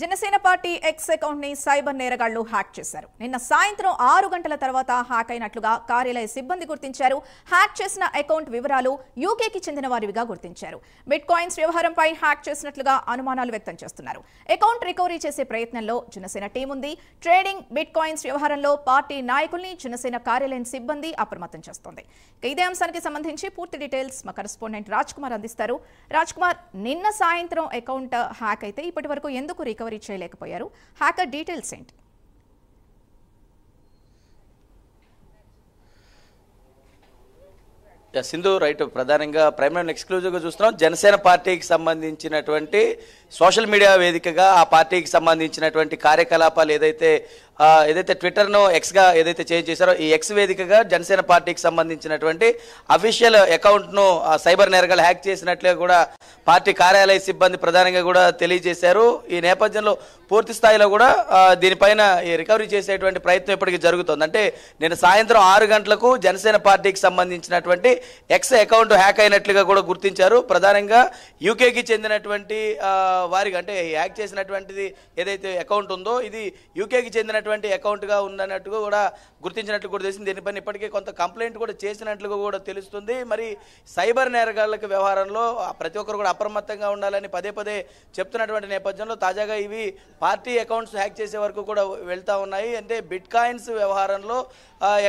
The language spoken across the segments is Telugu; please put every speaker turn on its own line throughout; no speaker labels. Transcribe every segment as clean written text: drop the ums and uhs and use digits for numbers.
జనసేన పార్టీ ఎక్స్ అకౌంట్ ని సైబర్ నేరగాళ్లు హ్యాక్ చేశారు. నిన్న సాయంత్రం 6 గంటల తర్వాత హ్యాక్ అయినట్లుగా కార్యాలయ సిబ్బంది గుర్తించారు. హ్యాక్ చేసిన అకౌంట్ వివరాలు యూకేకి చెందిన వారివిగా గుర్తించారు. బిట్ కాయిన్స్ వ్యవహారంపై హ్యాక్ చేసినట్లుగా అనుమానాలు వ్యక్తం చేస్తున్నారు. అకౌంట్ రికవరీ చేసే ప్రయత్నంలో జనసేన టీం ఉంది. ట్రేడింగ్ బిట్ కాయిన్స్ వ్యవహారంలో పార్టీ నాయకుల్ని జనసేన కార్యాలయం సిబ్బంది అప్రమత్తం చేస్తోంది. ఇదే అంశానికి సంబంధించి పూర్తి డీటెయిల్స్ మా కరెస్పాండెంట్ రాజ్ కుమార్ అందిస్తారు. రాజ్ కుమార్, నిన్న సాయంత్రం అకౌంట్ హ్యాక్ అయితే ఇప్పటి వరకు ఎందుకు రికవరీ చేయలేకపోయారు? హ్యాకర్ డీటెయిల్స్ ఏంటి?
సింధు రైట్, ప్రధానంగా ప్రైమ్ ఎక్స్క్లూజివ్గా చూస్తున్నాం. జనసేన పార్టీకి సంబంధించినటువంటి సోషల్ మీడియా వేదికగా ఆ పార్టీకి సంబంధించినటువంటి కార్యకలాపాలు ఏదైతే ట్విట్టర్ను ఎక్స్గా ఏదైతే చేంజ్ చేశారో ఈ ఎక్స్ వేదికగా జనసేన పార్టీకి సంబంధించినటువంటి అఫీషియల్ అకౌంట్ను సైబర్ నేరగాలు హ్యాక్ చేసినట్లుగా కూడా పార్టీ కార్యాలయ సిబ్బంది ప్రధానంగా కూడా తెలియజేశారు. ఈ నేపథ్యంలో పూర్తి స్థాయిలో కూడా దీనిపైన రికవరీ చేసేటువంటి ప్రయత్నం ఇప్పటికీ జరుగుతుంది. అంటే నేను సాయంత్రం 6 గంటలకు జనసేన పార్టీకి సంబంధించినటువంటి ఎక్స్ అకౌంట్ హ్యాక్ అయినట్లుగా కూడా గుర్తించారు. ప్రధానంగా యూకేకి చెందినటువంటి వారికి, అంటే హ్యాక్ చేసినటువంటిది ఏదైతే అకౌంట్ ఉందో ఇది యూకేకి చెందినటువంటి అకౌంట్గా ఉందన్నట్టుగా కూడా గుర్తించినట్లు కూడా తెలిసింది. దీనిపైన ఇప్పటికే కొంత కంప్లైంట్ కూడా చేసినట్లుగా కూడా తెలుస్తుంది. మరి సైబర్ నేరగాళ్లకు వ్యవహారంలో ప్రతి ఒక్కరు కూడా అప్రమత్తంగా ఉండాలని పదే పదే చెప్తున్నటువంటి నేపథ్యంలో తాజాగా ఇవి పార్టీ అకౌంట్స్ హ్యాక్ చేసే వరకు కూడా వెళ్తూ ఉన్నాయి. అంటే బిట్ కాయిన్స్ వ్యవహారంలో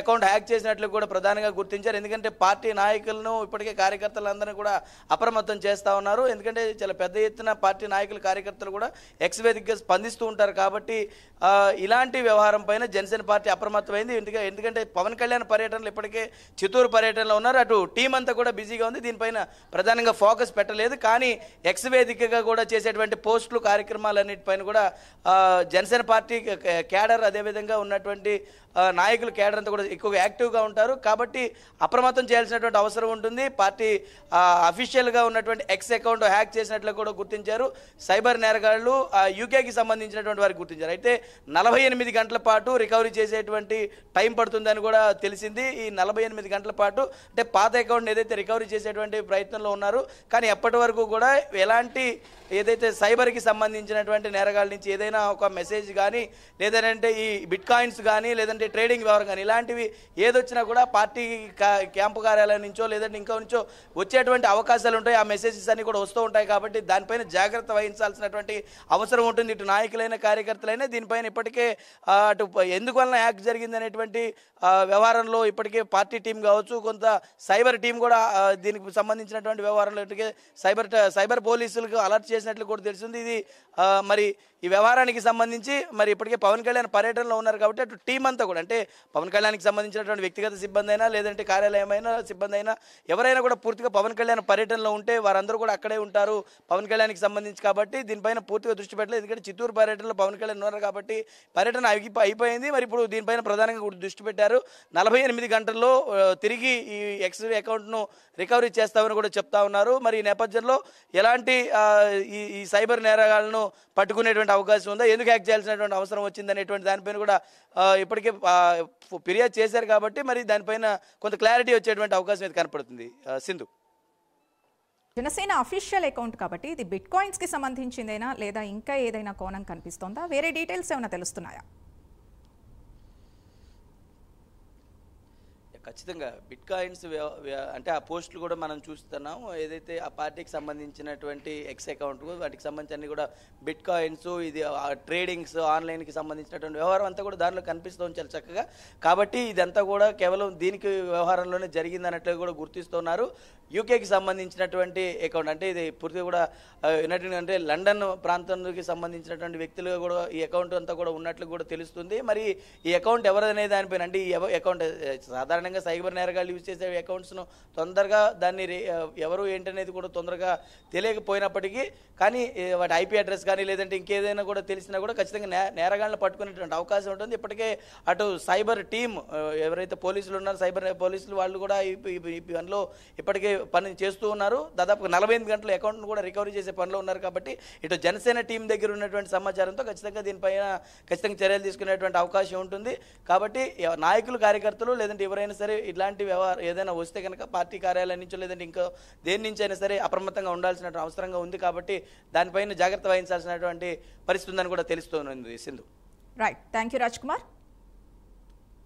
అకౌంట్ హ్యాక్ చేసినట్లు కూడా ప్రధానంగా గుర్తించారు. ఎందుకంటే పార్టీ నాయకులను ఇప్పటికే కార్యకర్తలందరినీ కూడా అప్రమత్తం చేస్తూ ఉన్నారు. ఎందుకంటే చాలా పెద్ద ఎత్తున పార్టీ నాయకులు కార్యకర్తలు కూడా ఎక్స్ వేదికగా స్పందిస్తూ ఉంటారు. కాబట్టి ఇలాంటి వ్యవహారం పైన జనసేన పార్టీ అప్రమత్తమైంది. ఎందుకంటే పవన్ కళ్యాణ్ పర్యటనలు ఇప్పటికే చిత్తూరు పర్యటనలో ఉన్నారు. అటు టీం అంతా కూడా బిజీగా ఉంది. దీనిపైన ప్రధానంగా ఫోకస్ పెట్టలేదు. కానీ ఎక్స్ వేదికగా కూడా చేసేటువంటి పోస్టులు కార్యక్రమాలన్నిటిపైన కూడా జనసేన పార్టీ క్యాడర్ అదేవిధంగా ఉన్నటువంటి నాయకులు క్యాడర్ అంతా కూడా ఎక్కువగా యాక్టివ్గా ఉంటారు. కాబట్టి అప్రమత్తం చేయాల్సినటువంటి అవసరం ఉంటుంది. పార్టీ అఫీషియల్గా ఉన్నటువంటి ఎక్స్ అకౌంట్ హ్యాక్ చేసినట్లు కూడా గుర్తించారు. సైబర్ నేరగాళ్లు యూకేకి సంబంధించినటువంటి వారికి గుర్తించారు. అయితే 48 గంటల పాటు రికవరీ చేసేటువంటి టైం పడుతుందని కూడా తెలిసింది. ఈ 48 గంటల పాటు అంటే పాత అకౌంట్ ఏదైతే రికవరీ చేసేటువంటి ప్రయత్నంలో ఉన్నారు. కానీ ఎప్పటి వరకు కూడా ఎలాంటి ఏదైతే సైబర్కి సంబంధించినటువంటి నేరగాళ్ళ నుంచి ఏదైనా ఒక మెసేజ్ కానీ లేదంటే ఈ బిట్ కాయిన్స్ కానీ లేదంటే ట్రేడింగ్ వ్యవహారం కానీ ఇలాంటివి ఏదొచ్చినా కూడా పార్టీ క్యాంపు కార్యాలయం నుంచో లేదంటే ఇంకో నుంచో వచ్చేటువంటి అవకాశాలు ఉంటాయి. ఆ మెసేజెస్ అన్ని కూడా వస్తూ ఉంటాయి. కాబట్టి దానిపైన జాగ్రత్త వహించాల్సినటువంటి అవసరం ఉంటుంది. ఇటు నాయకులైన కార్యకర్తలైనా దీనిపైన ఇప్పటికే అటు ఎందువలన హ్యాక్ జరిగింది అనేటువంటి వ్యవహారంలో ఇప్పటికే పార్టీ టీం కావచ్చు, కొంత సైబర్ టీం కూడా దీనికి సంబంధించినటువంటి వ్యవహారంలో ఇప్పటికే సైబర్ పోలీసులకు అలర్ట్ చేసినట్లు కూడా తెలిసింది. ఇది మరి ఈ వ్యవహారానికి సంబంధించి మరి ఇప్పటికే పవన్ కళ్యాణ్ పర్యటనలో ఉన్నారు. కాబట్టి అటు టీం అంతా కూడా అంటే పవన్ కళ్యాణ్కి సంబంధించినటువంటి వ్యక్తిగత సిబ్బంది అయినా లేదంటే కార్యాలయమైనా సిబ్బంది అయినా ఎవరైనా కూడా పూర్తిగా పవన్ కళ్యాణ్ పర్యటనలో ఉంటే వారందరూ కూడా అక్కడే ఉంటారు పవన్ కళ్యాణ్కి సంబంధించి. కాబట్టి దీనిపైన పూర్తిగా దృష్టి పెట్టలేదు. ఎందుకంటే చిత్తూరు పర్యటనలో పవన్ కళ్యాణ్ ఉన్నారు కాబట్టి పర్యటన అయిపోయింది. మరి ఇప్పుడు దీనిపైన ప్రధానంగా దృష్టి పెట్టారు. 48 గంటల్లో తిరిగి ఈ ఎక్స్ అకౌంట్ను రికవరీ చేస్తామని కూడా చెప్తా ఉన్నారు. మరి ఈ నేపథ్యంలో ఎలాంటి ఈ సైబర్ నేరగాళ్లను పట్టుకునేటువంటి అవకాశం ఉందా, ఎందుకు హ్యాక్ చేయాల్సినటువంటి అవసరం వచ్చింది అనేటువంటి దానిపైన కూడా ఇప్పటికే ఫిర్యాదు చేశారు. కాబట్టి మరి దానిపైన కొంత క్లారిటీ వచ్చేటువంటి అవకాశం అయితే కనపడుతుంది. సింధు,
జనసేన అఫీషియల్ అకౌంట్ కాబట్టి ఇది బిట్ కాయిన్స్ కి సంబంధించిందేనా లేదా ఇంకా ఏదైనా కోణం కనిపిస్తోందా? వేరే డీటెయిల్స్ ఏమైనా తెలుస్తున్నాయా?
ఖచ్చితంగా బిట్ కాయిన్స్ అంటే ఆ పోస్టులు కూడా మనం చూస్తున్నాం. ఏదైతే ఆ పార్టీకి సంబంధించినటువంటి ఎక్స్ అకౌంట్ వాటికి సంబంధించి అన్ని కూడా బిట్ కాయిన్స్, ఇది ట్రేడింగ్స్, ఆన్లైన్కి సంబంధించినటువంటి వ్యవహారం అంతా కూడా దానిలో కనిపిస్తుంది చాలా చక్కగా. కాబట్టి ఇదంతా కూడా కేవలం దీనికి వ్యవహారంలోనే జరిగింది అన్నట్లుగా కూడా గుర్తిస్తున్నారు. యూకేకి సంబంధించినటువంటి అకౌంట్ అంటే ఇది పూర్తిగా కూడా యునైటెడ్ అంటే లండన్ ప్రాంతానికి సంబంధించినటువంటి వ్యక్తులుగా కూడా ఈ అకౌంట్ అంతా కూడా ఉన్నట్లు కూడా తెలుస్తుంది. మరి ఈ అకౌంట్ ఎవరనే దానిపైన అంటే ఈ అకౌంట్ సాధారణంగా సైబర్ నేరగాళ్ళు యూజ్ చేసే అకౌంట్స్ను తొందరగా దాన్ని ఎవరు ఏంటనేది కూడా తొందరగా తెలియకపోయినప్పటికీ కానీ వాటి ఐపీ అడ్రస్ కానీ లేదంటే ఇంకేదైనా కూడా తెలిసినా కూడా ఖచ్చితంగా నేరగాళ్ళని పట్టుకునేటువంటి అవకాశం ఉంటుంది. ఇప్పటికే అటు సైబర్ టీం ఎవరైతే పోలీసులు ఉన్నారో సైబర్ పోలీసులు వాళ్ళు కూడా ఈ పనిలో ఇప్పటికే పని చేస్తూ ఉన్నారు. దాదాపు 48 గంటల అకౌంట్ను కూడా రికవరీ చేసే పనిలో ఉన్నారు. కాబట్టి ఇటు జనసేన టీం దగ్గర ఉన్నటువంటి సమాచారంతో ఖచ్చితంగా దీనిపైన చర్యలు తీసుకునేటువంటి అవకాశం ఉంటుంది. కాబట్టి నాయకులు కార్యకర్తలు లేదంటే ఎవరైనా సరే ఇట్లాంటి వ్యవహారం ఏదైనా వస్తే కనుక పార్టీ కార్యాలయం నుంచో లేదంటే ఇంకా దేని నుంచి అయినా సరే అప్రమత్తంగా ఉండాల్సిన అవసరంగా ఉంది కాబట్టి దానిపైన జాగ్రత్త వహించాల్సినటువంటి పరిస్థితి ఉందని కూడా తెలుస్తోంది Sindhu.
Right, thank you Raj Kumar.